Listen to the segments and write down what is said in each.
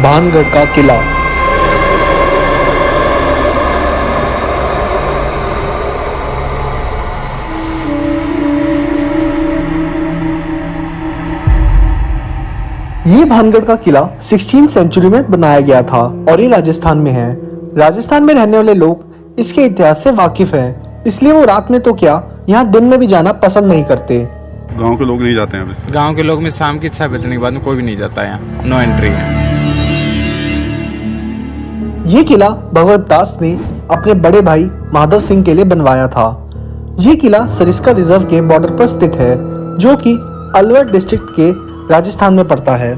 भानगढ़ का किला। ये भानगढ़ का किला 16वीं सेंचुरी में बनाया गया था और ये राजस्थान में है। राजस्थान में रहने वाले लोग इसके इतिहास से वाकिफ हैं, इसलिए वो रात में तो क्या यहाँ दिन में भी जाना पसंद नहीं करते। गांव के लोग नहीं जाते हैं। गांव के लोग में शाम की 6 बजने के बाद में कोई भी नहीं जाता है, यहाँ नो एंट्री है। ये किला भगवत दास ने अपने बड़े भाई माधव सिंह के लिए बनवाया था। ये किला सरिस्का रिजर्व के बॉर्डर पर स्थित है, जो कि अलवर डिस्ट्रिक्ट के राजस्थान में पड़ता है।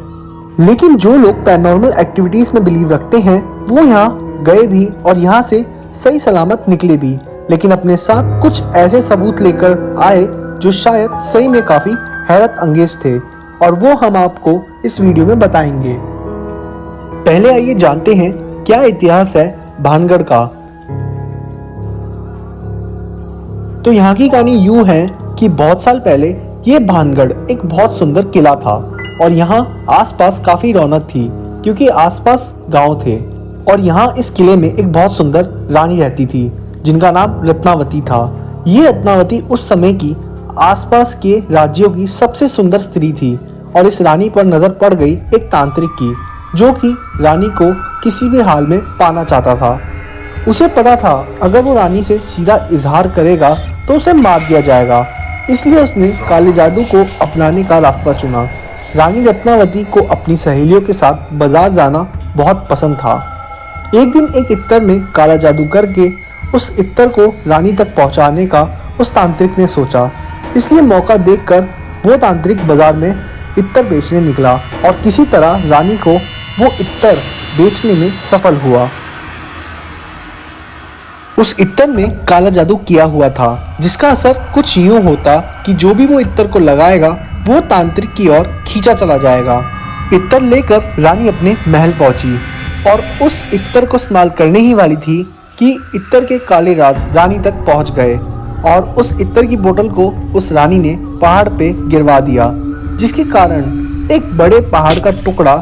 लेकिन जो लोग पैरानॉर्मल एक्टिविटीज में बिलीव रखते हैं वो यहाँ गए भी और यहाँ से सही सलामत निकले भी, लेकिन अपने साथ कुछ ऐसे सबूत लेकर आए जो शायद सही में काफी हैरत अंगेज थे, और वो हम आपको इस वीडियो में बताएंगे। पहले आइए जानते हैं क्या इतिहास है भानगढ़ का। तो यहाँ की कहानी यूं है कि बहुत साल पहले ये भानगढ़ एक बहुत सुंदर किला था और यहाँ आसपास काफी रौनक थी क्योंकि आसपास गांव थे। और यहाँ इस किले में एक बहुत सुंदर रानी रहती थी जिनका नाम रत्नावती था। ये रत्नावती उस समय की आसपास के राज्यों की सबसे सुंदर स्त्री थी और इस रानी पर नजर पड़ गई एक तांत्रिक की, जो कि रानी को किसी भी हाल में पाना चाहता था। उसे पता था अगर वो रानी से सीधा इजहार करेगा तो उसे मार दिया जाएगा, इसलिए उसने काले जादू को अपनाने का रास्ता चुना। रानी रत्नावती को अपनी सहेलियों के साथ बाजार जाना बहुत पसंद था। एक दिन एक इत्तर में काला जादू करके उस इत्तर को रानी तक पहुंचाने का उस तांत्रिक ने सोचा, इसलिए मौका देखकर वो तांत्रिक बाजार में इत्तर बेचने निकला और किसी तरह रानी को वो इत्तर बेचने में सफल हुआ। उस इत्तर में काला जादू किया हुआ था, जिसका असर कुछ यूं होता कि जो भी वो इत्तर को लगाएगा वो तांत्रिक की ओर खींचा चला जाएगा। इत्तर लेकर रानी अपने महल पहुंची और उस इत्तर को इस्तेमाल करने ही वाली थी कि इत्तर के काले राज रानी तक पहुंच गए और उस इत्तर की बोतल को उस रानी ने पहाड़ पे गिरवा दिया, जिसके कारण एक बड़े पहाड़ का टुकड़ा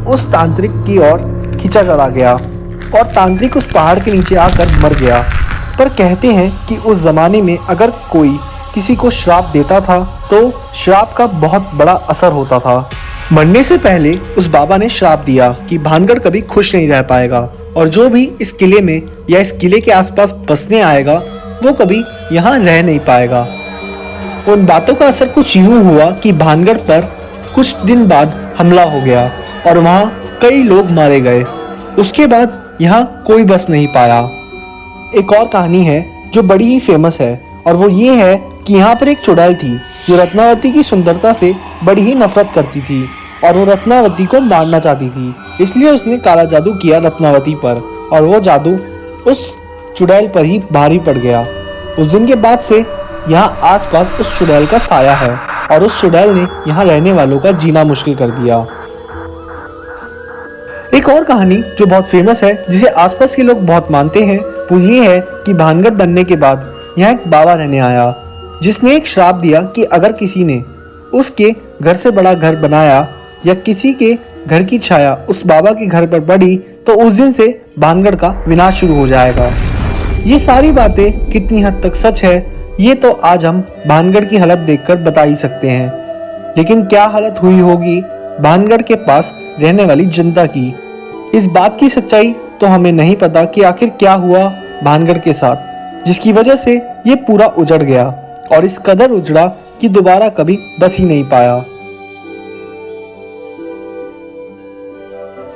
उस तांत्रिक की ओर खींचा चला गया और तांत्रिक उस पहाड़ के नीचे आकर मर गया। पर कहते हैं कि उस जमाने में अगर कोई किसी को श्राप देता था तो श्राप का बहुत बड़ा असर होता था। मरने से पहले उस बाबा ने श्राप दिया कि भानगढ़ कभी खुश नहीं रह पाएगा और जो भी इस किले में या इस किले के आसपास बसने आएगा वो कभी यहाँ रह नहीं पाएगा। उन बातों का असर कुछ यूं हुआ कि भानगढ़ पर कुछ दिन बाद हमला हो गया और वहाँ कई लोग मारे गए। उसके बाद यहाँ कोई बस नहीं पाया। एक और कहानी है जो बड़ी ही फेमस है और वो ये है कि यहाँ पर एक चुड़ैल थी जो रत्नावती की सुंदरता से बड़ी ही नफरत करती थी और वो रत्नावती को मारना चाहती थी, इसलिए उसने काला जादू किया रत्नावती पर और वो जादू उस चुड़ैल पर ही भारी पड़ गया। उस दिन के बाद से यहाँ आसपास उस चुड़ैल का साया है और उस चुड़ैल ने यहाँ रहने वालों का जीना मुश्किल कर दिया। एक और कहानी जो बहुत फेमस है जिसे आसपास के लोग बहुत मानते हैं वो ये है कि भानगढ़ बनने के बाद यहाँ एक बाबा रहने आया जिसने एक श्राप दिया कि अगर किसी ने उसके घर से बड़ा घर बनाया या किसी के घर की छाया उस बाबा के घर पर पड़ी तो उस दिन से भानगढ़ का विनाश शुरू हो जाएगा। ये सारी बातें कितनी हद तक सच है ये तो आज हम भानगढ़ की हालत देखकर बता ही सकते हैं, लेकिन क्या हालत हुई होगी भानगढ़ के पास रहने वाली जनता की, इस बात की सच्चाई तो हमें नहीं पता कि आखिर क्या हुआ भानगढ़ के साथ, जिसकी वजह से ये पूरा उजड़ गया और इस कदर उजड़ा कि दोबारा कभी बस ही नहीं पाया।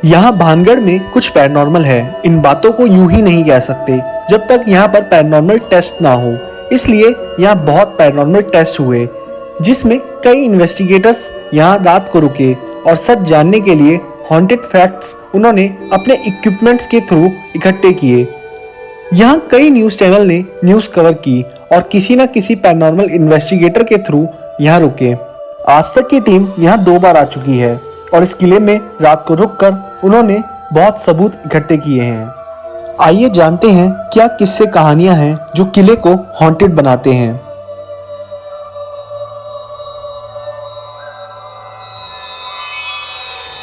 यहाँ भानगढ़ में कुछ पैरानॉर्मल है, इन बातों को यूं ही नहीं कह सकते जब तक यहाँ पर पैरानॉर्मल टेस्ट ना हो, इसलिए यहाँ बहुत पैरानॉर्मल टेस्ट हुए जिसमें कई इन्वेस्टिगेटर्स यहाँ रात को रुके और सच जानने के लिए हॉन्टेड फैक्ट्स उन्होंने अपने इक्विपमेंट्स के थ्रू इकट्ठे किए। यहाँ कई न्यूज़ चैनल ने न्यूज़ कवर की और किसी न किसी पैरानॉर्मल इन्वेस्टिगेटर के थ्रू यहाँ रुके। आज तक की टीम यहाँ 2 बार आ चुकी है और इस किले में रात को रुककर उन्होंने बहुत सबूत इकट्ठे किए हैं। आइए जानते हैं क्या किस्से कहानियां हैं जो किले को हॉन्टेड बनाते हैं।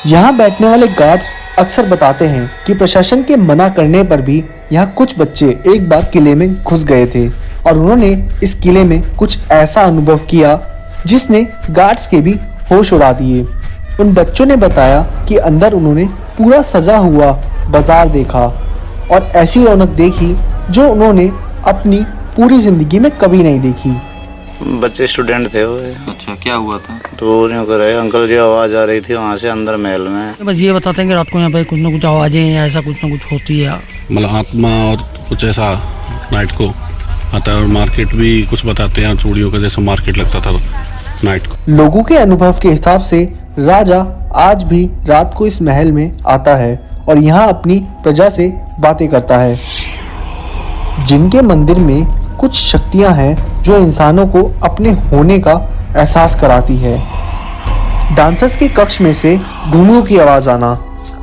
यहाँ बैठने वाले गार्ड्स अक्सर बताते हैं कि प्रशासन के मना करने पर भी यहाँ कुछ बच्चे एक बार किले में घुस गए थे और उन्होंने इस किले में कुछ ऐसा अनुभव किया जिसने गार्ड्स के भी होश उड़ा दिए। उन बच्चों ने बताया कि अंदर उन्होंने पूरा सजा हुआ बाजार देखा और ऐसी रौनक देखी जो उन्होंने अपनी पूरी जिंदगी में कभी नहीं देखी। बच्चे स्टूडेंट थे वो। अच्छा, क्या हुआ था? तो यूँ कर रहे अंकल जी आवाज़ आ रही थी वहाँ से अंदर महल में। बस ये बताते हैं कि रात को यहाँ पे कुछ ना कुछ आवाज़ें या ऐसा कुछ ना कुछ होती है। मतलब आत्मा और कुछ ऐसा नाइट को आता है। और मार्केट भी कुछ बताते हैं, चूड़ियों का जैसा मार्केट लगता था नाइट को। लोगों के अनुभव के हिसाब से राजा आज भी रात को इस महल में आता है और यहाँ अपनी प्रजा से बातें करता है। जिनके मंदिर में कुछ शक्तियाँ हैं जो इंसानों को अपने होने का एहसास कराती है। डांसर्स के कक्ष में से घुंघरू की आवाज़ आना।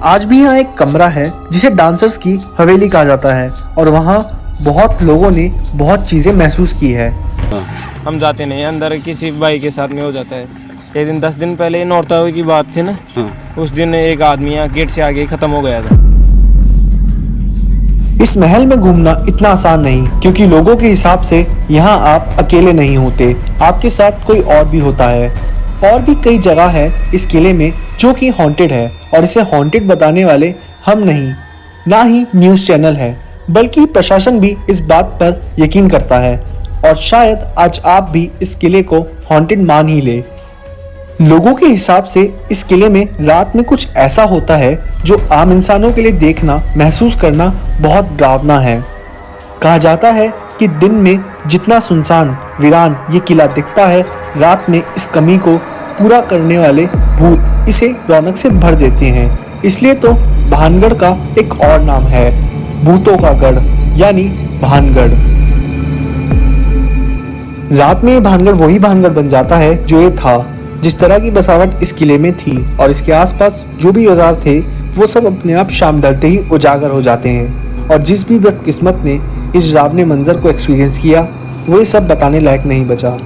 आज भी यहाँ एक कमरा है जिसे डांसर्स की हवेली कहा जाता है और वहाँ बहुत लोगों ने बहुत चीज़ें महसूस की है। हम जाते नहीं अंदर, किसी भाई के साथ में हो जाता है। एक दिन 10 दिन पहले नौरता की बात थी ना, उस दिन एक आदमी यहाँ गेट से आगे खत्म हो गया था। इस महल में घूमना इतना आसान नहीं, क्योंकि लोगों के हिसाब से यहाँ आप अकेले नहीं होते, आपके साथ कोई और भी होता है। और भी कई जगह है इस किले में जो कि हॉन्टेड है और इसे हॉन्टेड बताने वाले हम नहीं, ना ही न्यूज़ चैनल है, बल्कि प्रशासन भी इस बात पर यकीन करता है और शायद आज आप भी इस किले को हॉन्टेड मान ही ले। लोगों के हिसाब से इस किले में रात में कुछ ऐसा होता है जो आम इंसानों के लिए देखना, महसूस करना बहुत डरावना है। कहा जाता है कि दिन में जितना सुनसान वीरान ये किला दिखता है, रात में इस कमी को पूरा करने वाले भूत इसे रौनक से भर देते हैं। इसलिए तो भानगढ़ का एक और नाम है भूतों का गढ़, यानी भानगढ़। रात में ये भानगढ़ वही भानगढ़ बन जाता है जो ये था। जिस तरह की बसावट इस किले में थी और इसके आसपास जो भी औजार थे वो सब अपने आप शाम ढलते ही उजागर हो जाते हैं। और जिस भी बदकिस्मत ने इस डरावने मंजर को एक्सपीरियंस किया वो ये सब बताने लायक नहीं बचा।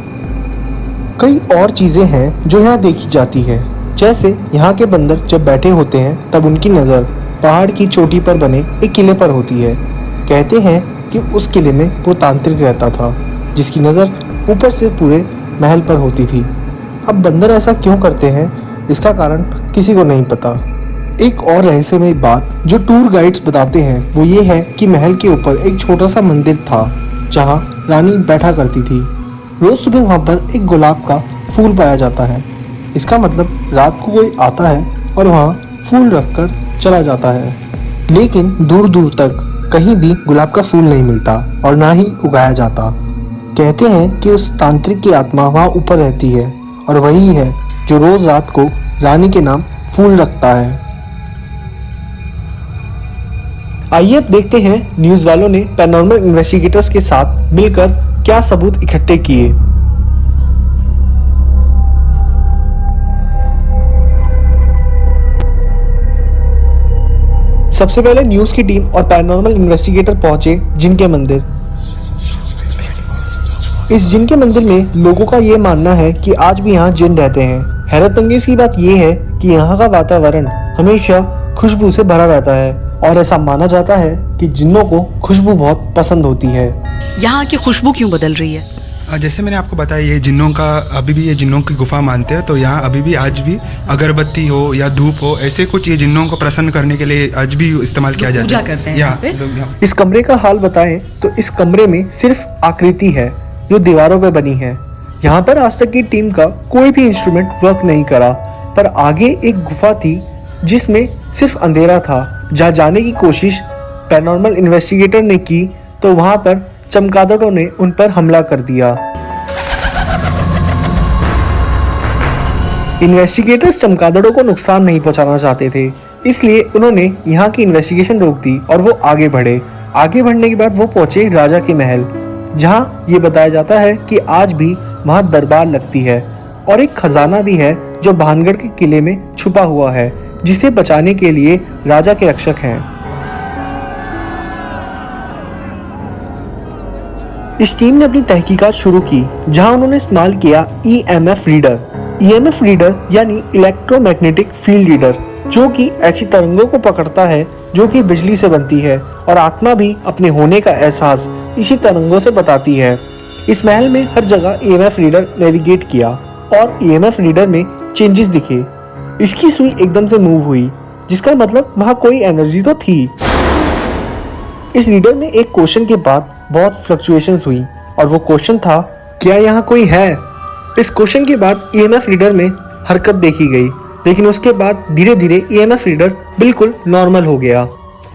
कई और चीज़ें हैं जो यहाँ देखी जाती है, जैसे यहाँ के बंदर जब बैठे होते हैं तब उनकी नज़र पहाड़ की चोटी पर बने एक किले पर होती है। कहते हैं कि उस किले में वो तांत्रिक रहता था जिसकी नज़र ऊपर से पूरे महल पर होती थी। अब बंदर ऐसा क्यों करते हैं इसका कारण किसी को नहीं पता। एक और रहस्यमय बात जो टूर गाइड्स बताते हैं वो ये है कि महल के ऊपर एक छोटा सा मंदिर था जहाँ रानी बैठा करती थी। रोज सुबह वहाँ पर एक गुलाब का फूल पाया जाता है। इसका मतलब रात को कोई आता है और वहाँ फूल रखकर चला जाता है, लेकिन दूर दूर तक कहीं भी गुलाब का फूल नहीं मिलता और ना ही उगाया जाता। कहते हैं कि उस तांत्रिक की आत्मा वहाँ ऊपर रहती है और वही है जो रोज रात को रानी के नाम फूल रखता है। आइए अब देखते हैं न्यूज़ वालों ने पैरानॉर्मल इन्वेस्टिगेटर्स के साथ मिलकर क्या सबूत इकट्ठे किए। सबसे पहले न्यूज़ की टीम और पैरानॉर्मल इन्वेस्टिगेटर पहुंचे जिनके मंदिर। इस जिन के मंदिर में लोगों का ये मानना है कि आज भी यहाँ जिन रहते हैं। हैरत अंगेज की बात ये है कि यहाँ का वातावरण हमेशा खुशबू से भरा रहता है और ऐसा माना जाता है कि जिन्नों को खुशबू बहुत पसंद होती है। यहाँ की खुशबू क्यों बदल रही है? जैसे मैंने आपको बताया ये जिन्नों का अभी भी ये जिन्नों की गुफा मानते हैं, तो यहाँ अभी भी आज भी अगरबत्ती हो या धूप हो, ऐसे कुछ ये जिन्नों को प्रसन्न करने के लिए आज भी इस्तेमाल किया जाता है। करते हैं इस कमरे का हाल बताएं तो इस कमरे में सिर्फ आकृति है जो दीवारों पर बनी है। यहाँ पर आज तक की टीम का कोई भी इंस्ट्रूमेंट वर्क नहीं करा, पर आगे एक गुफा थी जिसमें सिर्फ अंधेरा था। जहाँ जाने की कोशिश पैरानॉर्मल इन्वेस्टिगेटर ने की तो वहाँ पर चमगादड़ों ने उन पर हमला कर दिया। इन्वेस्टिगेटर्स चमगादड़ों को नुकसान नहीं पहुंचाना चाहते थे, इसलिए उन्होंने यहाँ की इन्वेस्टिगेशन रोक दी और वो आगे बढ़े। आगे बढ़ने के बाद वो पहुंचे राजा के महल, जहाँ ये बताया जाता है कि आज भी वहाँ दरबार लगती है और एक खजाना भी है जो भानगढ़ के किले में छुपा हुआ है, जिसे बचाने के लिए राजा के रक्षक हैं। इस टीम ने अपनी तहकीकात शुरू की, जहां उन्होंने इस्तेमाल किया EMF रीडर। EMF रीडर यानी इलेक्ट्रोमैग्नेटिक फील्ड रीडर जो कि ऐसी तरंगों को पकड़ता है जो कि बिजली से बनती है, और आत्मा भी अपने होने का एहसास इसी तरंगों से बताती है। इस महल में हर जगह EMF रीडर नेविगेट किया और EMF रीडर में चेंजेस दिखे। इसकी सुई एकदम से मूव हुई, जिसका मतलब वहाँ कोई एनर्जी तो थी। इस रीडर में एक क्वेश्चन के बाद बहुत फ्लक्चुएशंस हुई, और वो क्वेश्चन था, क्या यहाँ कोई है? इस क्वेश्चन के बाद EMF रीडर में हरकत देखी गई, लेकिन उसके बाद धीरे धीरे EMF रीडर बिल्कुल नॉर्मल हो गया।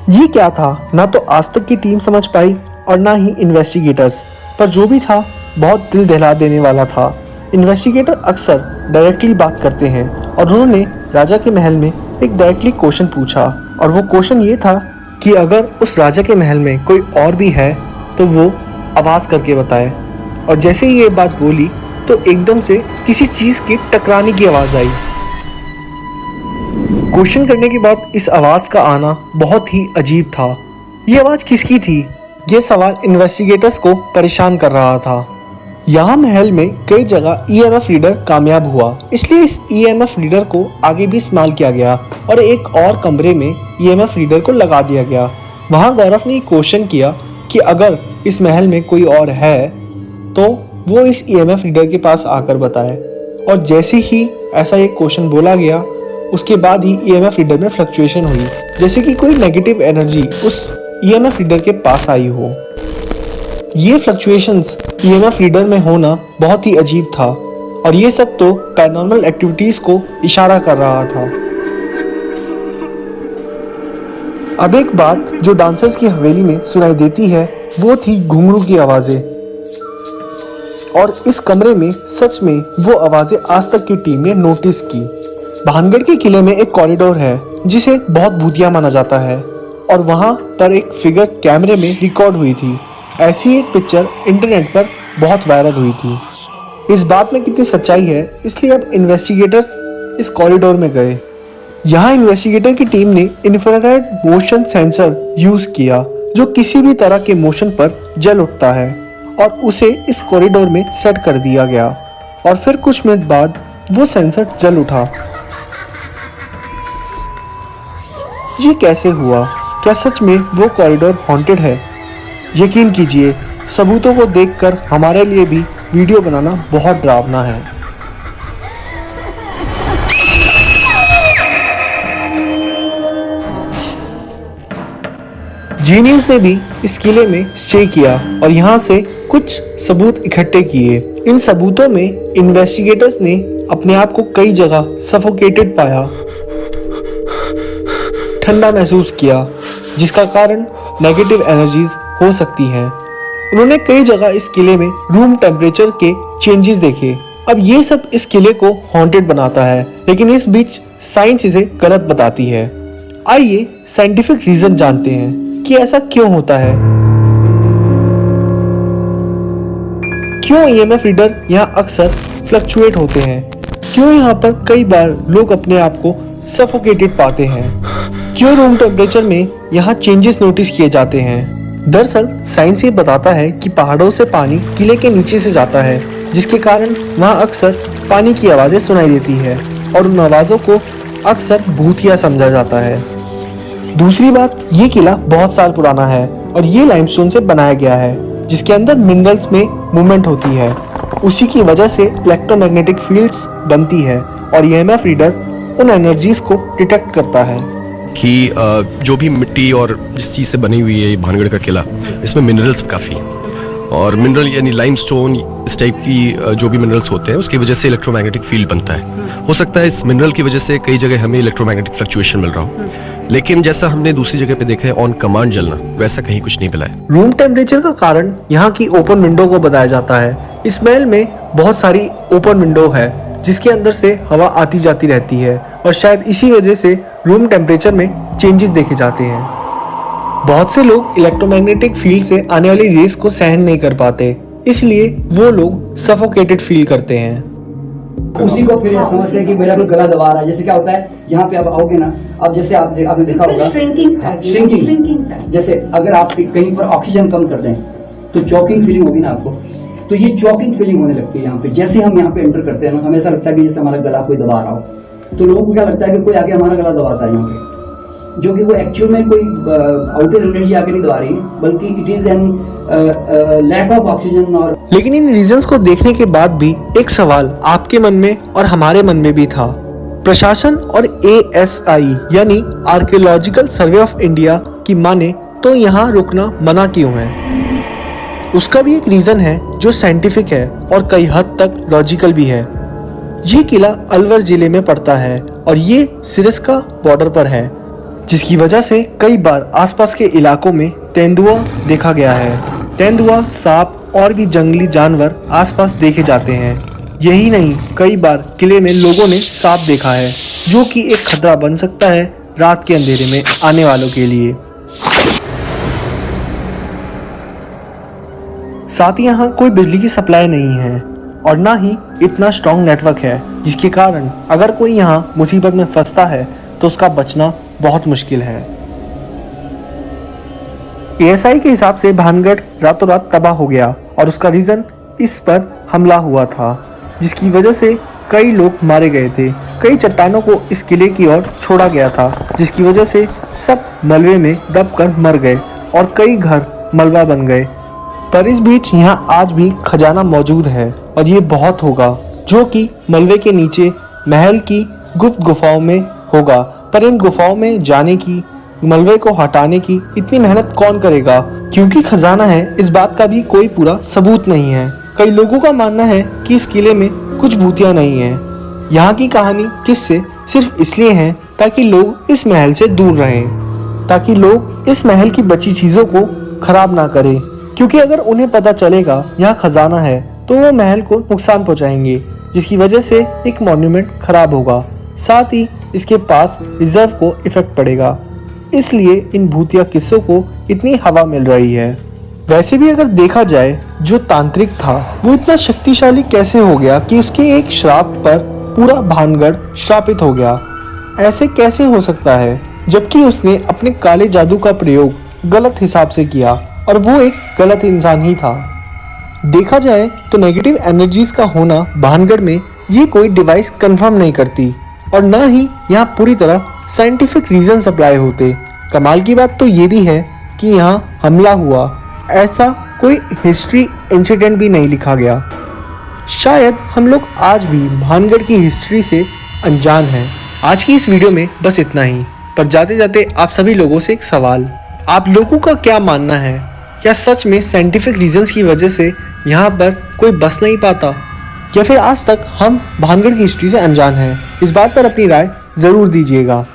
ये क्या था, ना तो आज तक की टीम समझ पाई और ना ही इन्वेस्टिगेटर्स, पर जो भी था बहुत दिल दहला देने वाला था। इन्वेस्टिगेटर अक्सर डायरेक्टली बात करते हैं, और उन्होंने राजा के महल में एक डायरेक्टली क्वेश्चन पूछा, और वो क्वेश्चन ये था कि अगर उस राजा के महल में कोई और भी है तो वो आवाज़ करके बताए। और जैसे ही ये बात बोली तो एकदम से किसी चीज़ के टकराने की आवाज़ आई। क्वेश्चन करने के बाद इस आवाज़ का आना बहुत ही अजीब था। ये आवाज़ किसकी थी? ये सवाल इन्वेस्टिगेटर्स को परेशान कर रहा था। यहाँ महल में कई जगह EMF रीडर कामयाब हुआ, इसलिए इस EMF रीडर को आगे भी इस्तेमाल किया गया और एक और कमरे में EMF रीडर को लगा दिया गया। वहाँ गौरव ने क्वेश्चन किया कि अगर इस महल में कोई और है तो वो इस EMF रीडर के पास आकर बताए। और जैसे ही ऐसा एक क्वेश्चन बोला गया, उसके बाद ही EMF रीडर में फ्लक्चुएशन हुई, जैसे कि कोई नेगेटिव एनर्जी उस EMF रीडर के पास आई हो। ये फ्लक्चुएशंस EMF रीडर में होना बहुत ही अजीब था, और ये सब तो पैरानॉर्मल एक्टिविटीज को इशारा कर रहा था। अब एक बात जो डांसर्स की हवेली में सुनाई देती है वो थी घुंघरू की आवाजें, और इस कमरे में सच में वो आवाजें आज तक की टीम ने नोटिस की। भानगढ़ के किले में एक कॉरिडोर है जिसे बहुत भूतिया माना जाता है, और वहाँ पर एक फिगर कैमरे में रिकॉर्ड हुई थी। ऐसी एक पिक्चर इंटरनेट पर बहुत वायरल हुई थी। इस बात में कितनी सच्चाई है, इसलिए अब इन्वेस्टिगेटर्स इस कॉरिडोर में गए। यहाँ इन्वेस्टिगेटर की टीम ने इंफ्रारेड मोशन सेंसर यूज किया, जो किसी भी तरह के मोशन पर जल उठता है, और उसे इस कॉरिडोर में सेट कर दिया गया। और फिर कुछ मिनट बाद वो सेंसर जल उठा। ये कैसे हुआ? क्या सच में वो कॉरिडोर हॉन्टेड है? यकीन कीजिए, सबूतों को देखकर हमारे लिए भी वीडियो बनाना बहुत डरावना है। जी न्यूज़ ने भी इस किले में स्टे किया और यहाँ से कुछ सबूत इकट्ठे किए। इन सबूतों में इन्वेस्टिगेटर्स ने अपने आप को कई जगह सफोकेटेड पाया, ठंडा महसूस किया, जिसका कारण नेगेटिव एनर्जीज हो सकती हैं। उन्होंने कई जगह इस किले में रूम टेम्परेचर के चेंजेस देखे। अब ये सब इस किले को हॉन्टेड बनाता है, लेकिन इस बीच साइंस इसे गलत बताती है। आइए साइंटिफिक रीजन जानते हैं कि ऐसा क्यों होता है। क्यों EMF रीडर यहाँ अक्सर फ्लक्चुएट होते हैं? क्यों यहाँ पर कई बार लोग अपने आप को सफोकेटेड पाते हैं? क्यों रूम टेम्परेचर में यहाँ चेंजेस नोटिस किए जाते हैं? दरअसल साइंस ये बताता है कि पहाड़ों से पानी किले के नीचे से जाता है, जिसके कारण वहाँ अक्सर पानी की आवाज़ें सुनाई देती है और उन आवाज़ों को अक्सर भूतिया समझा जाता है। दूसरी बात, ये किला बहुत साल पुराना है और ये लाइमस्टोन से बनाया गया है, जिसके अंदर मिनरल्स में मूवमेंट होती है। उसी की वजह से इलेक्ट्रोमैग्नेटिक फील्ड्स बनती है और EMF रीडर उन एनर्जीज को डिटेक्ट करता है। कि जो भी मिट्टी और जिस चीज़ से बनी हुई है ये भानगढ़ का किला, इसमें मिनरल्स काफ़ी हैं, और मिनरल यानी लाइमस्टोन इस टाइप की जो भी मिनरल्स होते हैं उसकी वजह से इलेक्ट्रोमैग्नेटिक फील्ड बनता है। हो सकता है इस मिनरल की वजह से कई जगह हमें इलेक्ट्रोमैग्नेटिक फ्लक्चुएशन मिल रहा हो, लेकिन जैसा हमने दूसरी जगह पे देखा है ऑन कमांड जलना, वैसा कहीं कुछ नहीं मिला है। रूम टेम्परेचर का कारण यहाँ की ओपन विंडो को बताया जाता है। इस महल में बहुत सारी ओपन विंडो है जिसके अंदर से हवा आती जाती रहती है, और शायद इसी वजह से रूम टेम्परेचर में चेंजेस देखे जाते हैं। बहुत से लोग इलेक्ट्रोमैग्नेटिक फील्ड से आने वाली रेस को सहन नहीं कर पाते, इसलिए वो लोग सफोकेटेड फील करते हैं। उसी को फिर समझते हैं कि मेरा कोई गला दबा रहा है। जैसे क्या होता है, यहाँ पे आप आओगे ना, अब जैसे आपने देखा होगा श्रिंकिंग, जैसे अगर आप कहीं पर ऑक्सीजन कम कर दें तो चॉकिंग फीलिंग होगी ना आपको, तो ये चॉकिंग फीलिंग होने लगती है यहाँ पे। जैसे हम यहाँ पे एंटर करते हैं ना, हमें ऐसा लगता है कि जैसे हमारा गला कोई दबा रहा हो। तो लोगों को क्या लगता है कि कोई आके हमारा गला दबाता है यहाँ पे, जो कि वो एक्चुअल में कोई आउटर एनर्जी आके नहीं दबा रही है, बल्कि it is an lack of oxygen. और लेकिन इन रीजंस को देखने के बाद भी एक सवाल आपके मन में और हमारे मन में भी था, प्रशासन और ASI यानी आर्कियोलॉजिकल सर्वे ऑफ इंडिया की माने तो यहाँ रुकना मना क्यों है? उसका भी एक रीजन है जो साइंटिफिक है और कई हद तक लॉजिकल भी है। ये किला अलवर जिले में पड़ता है और ये सिरस्का बॉर्डर पर है, जिसकी वजह से कई बार आसपास के इलाकों में तेंदुआ देखा गया है। तेंदुआ, सांप और भी जंगली जानवर आसपास देखे जाते हैं। यही नहीं, कई बार किले में लोगों ने सांप देखा है, जो कि एक खतरा बन सकता है रात के अंधेरे में आने वालों के लिए। साथ ही यहाँ कोई बिजली की सप्लाई नहीं है और ना ही इतना स्ट्रॉन्ग नेटवर्क है, जिसके कारण अगर कोई यहाँ मुसीबत में फंसता है तो उसका बचना बहुत मुश्किल है। ASI के हिसाब से भानगढ़ रातों रात तबाह हो गया और उसका रीजन इस पर हमला हुआ था, जिसकी वजह से कई लोग मारे गए थे। कई चट्टानों को इस किले की ओर छोड़ा गया था, जिसकी वजह से सब मलबे में दबकर मर गए और कई घर मलबा बन गए। पर इस बीच यहाँ आज भी खजाना मौजूद है और ये बहुत होगा, जो कि मलबे के नीचे महल की गुप्त गुफाओं में होगा। पर इन गुफाओं में जाने की, मलबे को हटाने की इतनी मेहनत कौन करेगा? क्योंकि खजाना है, इस बात का भी कोई पूरा सबूत नहीं है। कई लोगों का मानना है कि इस किले में कुछ भूतियां नहीं है। यहाँ की कहानी किस्से सिर्फ इसलिए हैं ताकि लोग इस महल से दूर रहें, ताकि लोग इस महल की बची चीजों को खराब ना करें, क्योंकि अगर उन्हें पता चलेगा यहाँ खजाना है तो वो महल को नुकसान पहुँचाएंगे, जिसकी वजह से एक मॉन्यूमेंट खराब होगा, साथ ही इसके पास रिजर्व को इफेक्ट पड़ेगा। इसलिए इन भूतिया किस्सों को इतनी हवा मिल रही है। वैसे भी अगर देखा जाए, जो तांत्रिक था वो इतना शक्तिशाली कैसे हो गया कि उसके एक श्राप पर पूरा भानगढ़ श्रापित हो गया? ऐसे कैसे हो सकता है, जबकि उसने अपने काले जादू का प्रयोग गलत हिसाब से किया और वो एक गलत इंसान ही था। देखा जाए तो नेगेटिव एनर्जीज का होना भानगढ़ में ये कोई डिवाइस कंफर्म नहीं करती और ना ही यहाँ पूरी तरह साइंटिफिक रीजन सप्लाई होते। कमाल की बात तो ये भी है कि यहाँ हमला हुआ, ऐसा कोई हिस्ट्री इंसिडेंट भी नहीं लिखा गया। शायद हम लोग आज भी भानगढ़ की हिस्ट्री से अनजान हैं। आज की इस वीडियो में बस इतना ही, पर जाते जाते आप सभी लोगों से एक सवाल, आप लोगों का क्या मानना है? क्या सच में साइंटिफिक रीजंस की वजह से यहाँ पर कोई बस नहीं पाता, या फिर आज तक हम भानगढ़ की हिस्ट्री से अनजान हैं? इस बात पर अपनी राय ज़रूर दीजिएगा।